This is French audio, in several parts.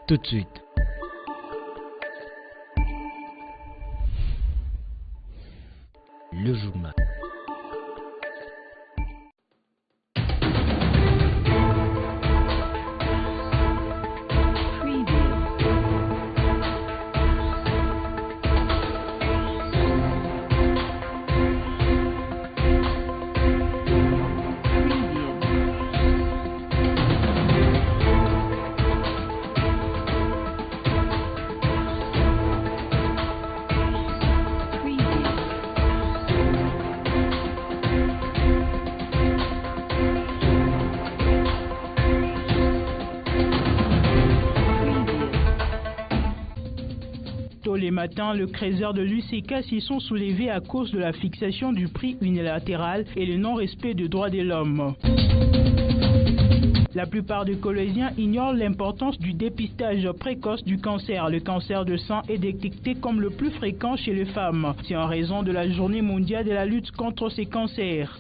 tout de suite. Le journal. Les matins, le trésor de l'UCK s'y sont soulevés à cause de la fixation du prix unilatéral et le non-respect des droits de l'homme. La plupart des Colossiens ignorent l'importance du dépistage précoce du cancer. Le cancer de sein est détecté comme le plus fréquent chez les femmes. C'est en raison de la journée mondiale de la lutte contre ces cancers.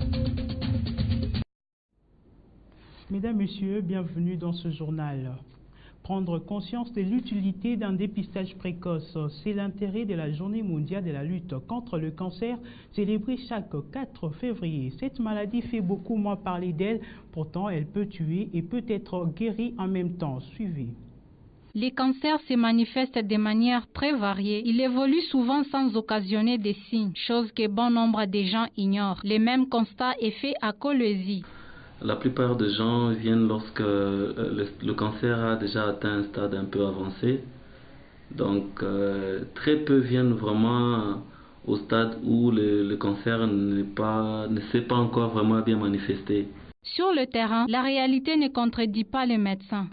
Mesdames, Messieurs, bienvenue dans ce journal. Prendre conscience de l'utilité d'un dépistage précoce, c'est l'intérêt de la Journée mondiale de la lutte contre le cancer, célébrée chaque 4 février. Cette maladie fait beaucoup moins parler d'elle, pourtant elle peut tuer et peut être guérie en même temps. Suivez. Les cancers se manifestent de manière très variée. Ils évoluent souvent sans occasionner des signes, chose que bon nombre de gens ignorent. Le même constat est fait à Kolwezi. La plupart des gens viennent lorsque le cancer a déjà atteint un stade un peu avancé. Donc très peu viennent vraiment au stade où le cancer ne s'est pas encore vraiment bien manifesté. Sur le terrain, la réalité ne contredit pas les médecins.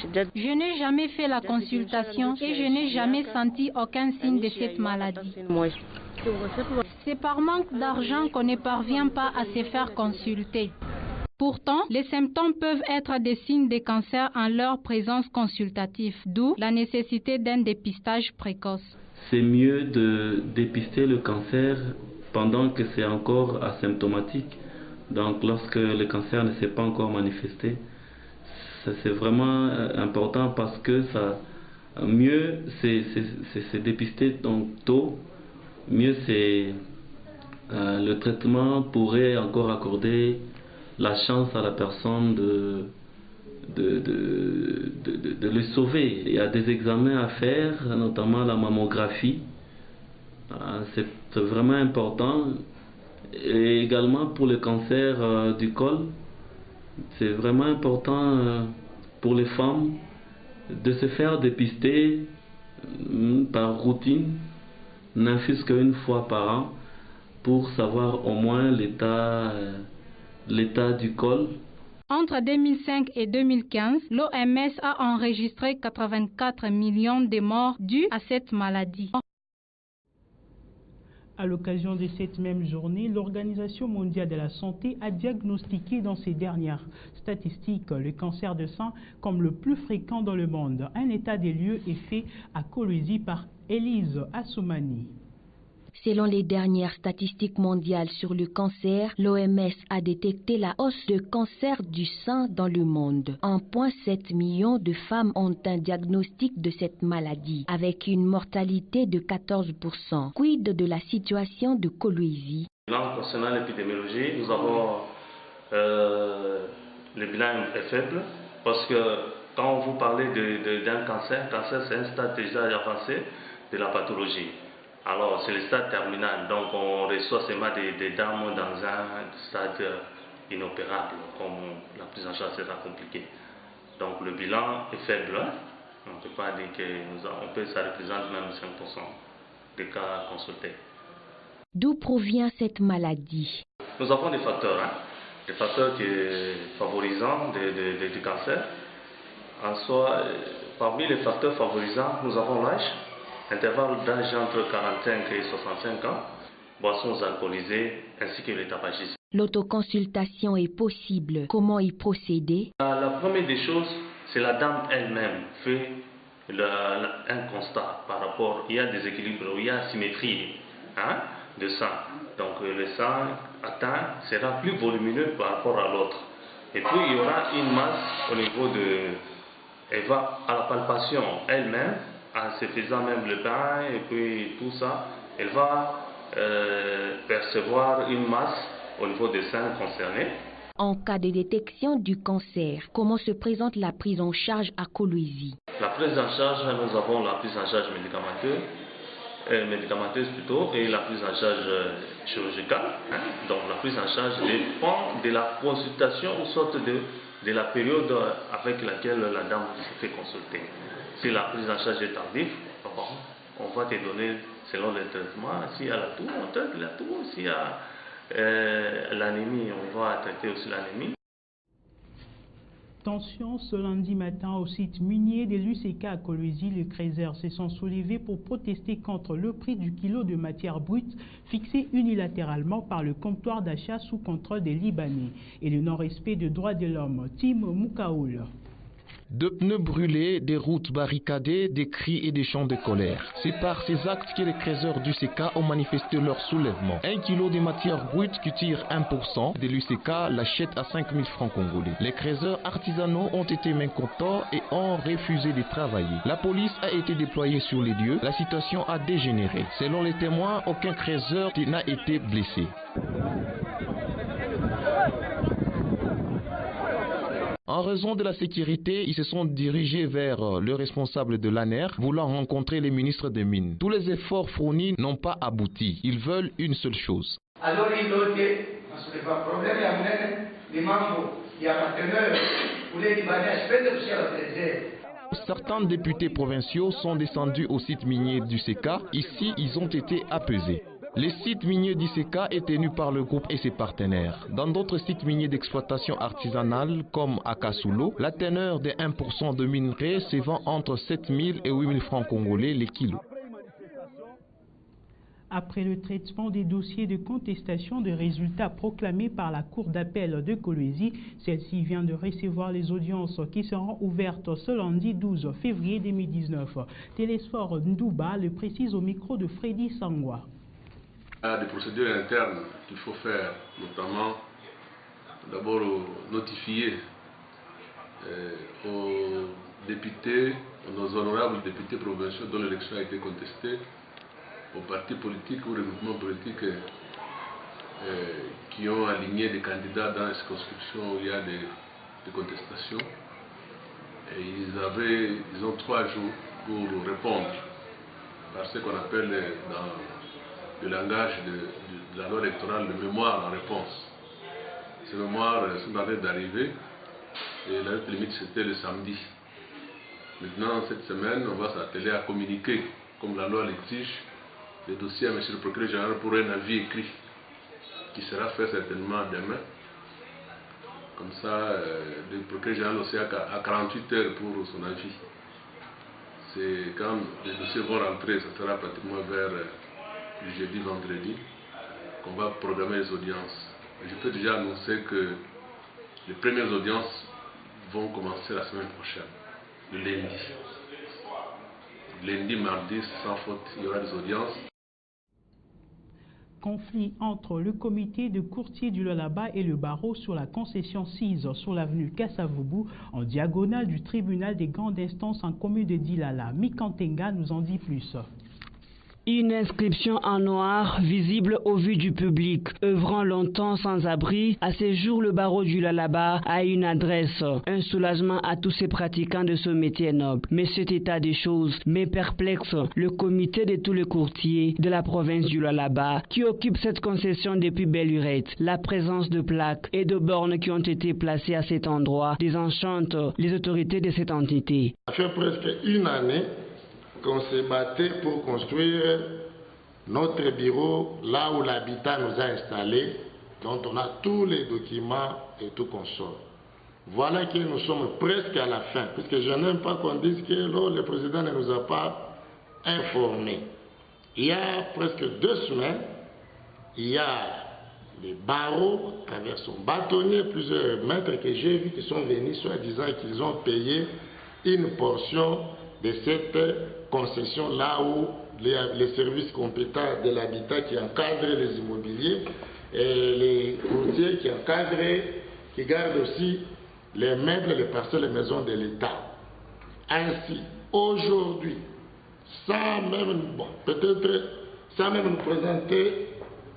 Je n'ai jamais fait la consultation et je n'ai jamais senti aucun signe de cette maladie. C'est par manque d'argent qu'on ne parvient pas à se faire consulter. Pourtant, les symptômes peuvent être des signes de cancer en leur présence consultative, d'où la nécessité d'un dépistage précoce. C'est mieux de dépister le cancer pendant que c'est encore asymptomatique. Donc lorsque le cancer ne s'est pas encore manifesté, c'est vraiment important parce que mieux c'est dépister donc tôt, mieux c'est le traitement pourrait encore accorder la chance à la personne de le sauver. Il y a des examens à faire, notamment la mammographie. C'est vraiment important. Et également pour le cancer du col, c'est vraiment important pour les femmes de se faire dépister par routine, n'infuse qu'une fois par an, pour savoir au moins l'état du col. Entre 2005 et 2015, l'OMS a enregistré 84 millions de morts dues à cette maladie. À l'occasion de cette même journée, l'Organisation mondiale de la santé a diagnostiqué dans ses dernières statistiques le cancer de sein comme le plus fréquent dans le monde. Un état des lieux est fait à Kolwezi par Elise Assoumani. Selon les dernières statistiques mondiales sur le cancer, l'OMS a détecté la hausse de cancer du sein dans le monde. 1,7 million de femmes ont un diagnostic de cette maladie, avec une mortalité de 14%. Quid de la situation de Kolwezi? Concernant l'épidémiologie, nous avons le bilan est faible parce que quand vous parlez d'un cancer c'est un stade déjà avancé de la pathologie. Alors, c'est le stade terminal, donc on reçoit seulement des dames dans un stade inopérable, comme la prise en charge sera compliquée. Donc, le bilan est faible. On ne peut pas dire que ça représente même 5% des cas consultés. D'où provient cette maladie? Nous avons des facteurs, des facteurs favorisants du cancer. En soi, parmi les facteurs favorisants, nous avons l'âge. Intervalle d'âge entre 45 et 65 ans, boissons alcoolisées ainsi que le tabagisme. L'autoconsultation est possible. Comment y procéder? La première des choses, c'est la dame elle-même fait un constat par rapport, il y a des équilibres, il y a asymétrie de sang. Donc le sang atteint sera plus volumineux par rapport à l'autre. Et puis il y aura une masse au niveau Elle va à la palpation elle-même, en se faisant même le bain et puis tout ça, elle va percevoir une masse au niveau des seins concernés. En cas de détection du cancer, comment se présente la prise en charge à Kolwezi? La prise en charge, nous avons la prise en charge médicamenteuse plutôt, et la prise en charge chirurgicale. Donc la prise en charge dépend de la consultation ou sorte de la période avec laquelle la dame se fait consulter. Si la prise en charge est tardive, on va te donner selon le traitement. S'il y a la toux, on traite la toux. S'il y a l'anémie, on va traiter aussi l'anémie. Tension ce lundi matin au site minier de l'UCK à Kolwezi. Les Crézers se sont soulevés pour protester contre le prix du kilo de matière brute fixé unilatéralement par le comptoir d'achat sous contrôle des Libanais et le non-respect des droits de l'homme. Tim Moukaoul. De pneus brûlés, des routes barricadées, des cris et des chants de colère. C'est par ces actes que les Crézers du l'UCK ont manifesté leur soulèvement. 1 kilo de matière brute qui tire 1% de l'UCK l'achète à 5 000 francs congolais. Les Crézers artisanaux ont été mécontents et ont refusé de travailler. La police a été déployée sur les lieux. La situation a dégénéré. Selon les témoins, aucun Crézeur n'a été blessé. En raison de la sécurité, ils se sont dirigés vers le responsable de l'ANER, voulant rencontrer les ministres des Mines. Tous les efforts fournis n'ont pas abouti. Ils veulent une seule chose. Alors il a dit, parce que le problème est il y a partenaires pour les Libanais, certains députés provinciaux sont descendus au site minier du l'UCK. Ici, ils ont été apaisés. Les sites miniers d'UCK est tenu par le groupe et ses partenaires. Dans d'autres sites miniers d'exploitation artisanale comme à Kasoulo, la teneur des 1% de minerai se vend entre 7 000 et 8 000 francs congolais les kilos. Après le traitement des dossiers de contestation de résultats proclamés par la Cour d'appel de Kolwezi, celle-ci vient de recevoir les audiences qui seront ouvertes ce lundi 12 février 2019. Télésphore Ndouba le précise au micro de Freddy Sangwa. Il y a des procédures internes qu'il faut faire, notamment d'abord notifier aux députés, aux honorables députés provinciaux dont l'élection a été contestée, aux partis politiques ou regroupements politiques qui ont aligné des candidats dans les circonscriptions où il y a des contestations. Et ils ont 3 jours pour répondre par ce qu'on appelle dans le langage de la loi électorale, le mémoire en réponse. Ces mémoires sont en train d'arriver et la date limite c'était le samedi. Maintenant, cette semaine, on va s'atteler à communiquer, comme la loi l'exige, les dossiers à M. le procureur général pour un avis écrit qui sera fait certainement demain. Comme ça, le procureur général aussi a 48 heures pour son avis. C'est quand les dossiers vont rentrer, ça sera pratiquement vers le jeudi, vendredi, qu'on va programmer les audiences. Et je peux déjà annoncer que les premières audiences vont commencer la semaine prochaine, le lundi. Lundi, mardi, sans faute, il y aura des audiences. Conflit entre le comité de courtiers du Lualaba et le barreau sur la concession 6 sur l'avenue Kassavubu, en diagonale du tribunal des grandes instances en commune de Dilala. Mikantenga nous en dit plus. Une inscription en noir, visible au vu du public. Œuvrant longtemps sans abri, à ces jours le barreau du Lualaba a une adresse. Un soulagement à tous ces pratiquants de ce métier noble. Mais cet état des choses met perplexe le comité de tous les courtiers de la province du Lualaba qui occupe cette concession depuis belle lurette. La présence de plaques et de bornes qui ont été placées à cet endroit désenchante les autorités de cette entité. Ça fait presque une année qu'on s'est battu pour construire notre bureau là où l'habitat nous a installés, dont on a tous les documents et tout qu'on sort. Voilà que nous sommes presque à la fin, puisque je n'aime pas qu'on dise que le président ne nous a pas informés. Il y a presque 2 semaines, il y a les barreaux à travers son bâtonnier, plusieurs maîtres que j'ai vus qui sont venus, soit disant qu'ils ont payé une portion de cette concession là où les services compétents de l'habitat qui encadrent les immobiliers et les courtiers qui encadrent, qui gardent aussi les meubles, les parcelles, les maisons de l'État. Ainsi, aujourd'hui, sans même, peut-être, sans même nous présenter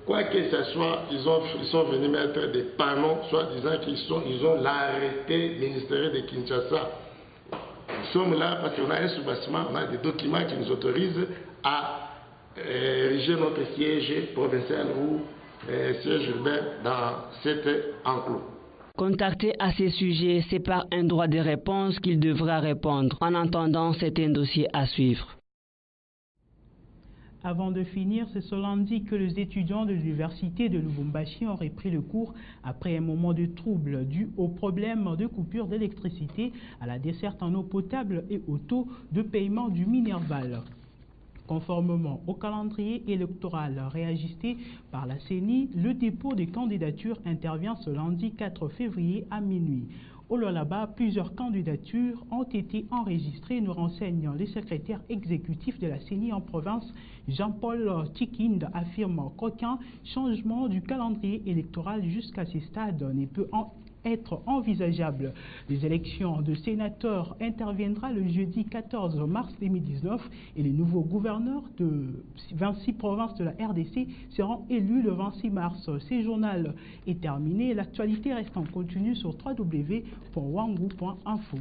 quoi que ce soit, ils sont venus mettre des panneaux, soit disant qu'ils ont l'arrêté ministériel de Kinshasa. Nous sommes là parce qu'on a un sous-bassement, on a des documents qui nous autorisent à ériger notre siège provincial ou siège urbain dans cet enclos. Contacté à ces sujets, c'est par un droit de réponse qu'il devra répondre. En attendant, c'est un dossier à suivre. Avant de finir, c'est ce lundi que les étudiants de l'université de Lubumbashi ont repris le cours après un moment de trouble dû au problème de coupure d'électricité, à la desserte en eau potable et au taux de paiement du Minerval. Conformément au calendrier électoral réajusté par la CENI, le dépôt des candidatures intervient ce lundi 4 février à minuit. Au Lualaba, plusieurs candidatures ont été enregistrées, nous renseigne le secrétaire exécutif de la CENI en province, Jean-Paul Tchikind, affirme qu'aucun changement du calendrier électoral jusqu'à ce stade ne peut être envisageable. Les élections de sénateurs interviendra le jeudi 14 mars 2019 et les nouveaux gouverneurs de 26 provinces de la RDC seront élus le 26 mars. Ce journal est terminé. L'actualité reste en continu sur www.wangu.info.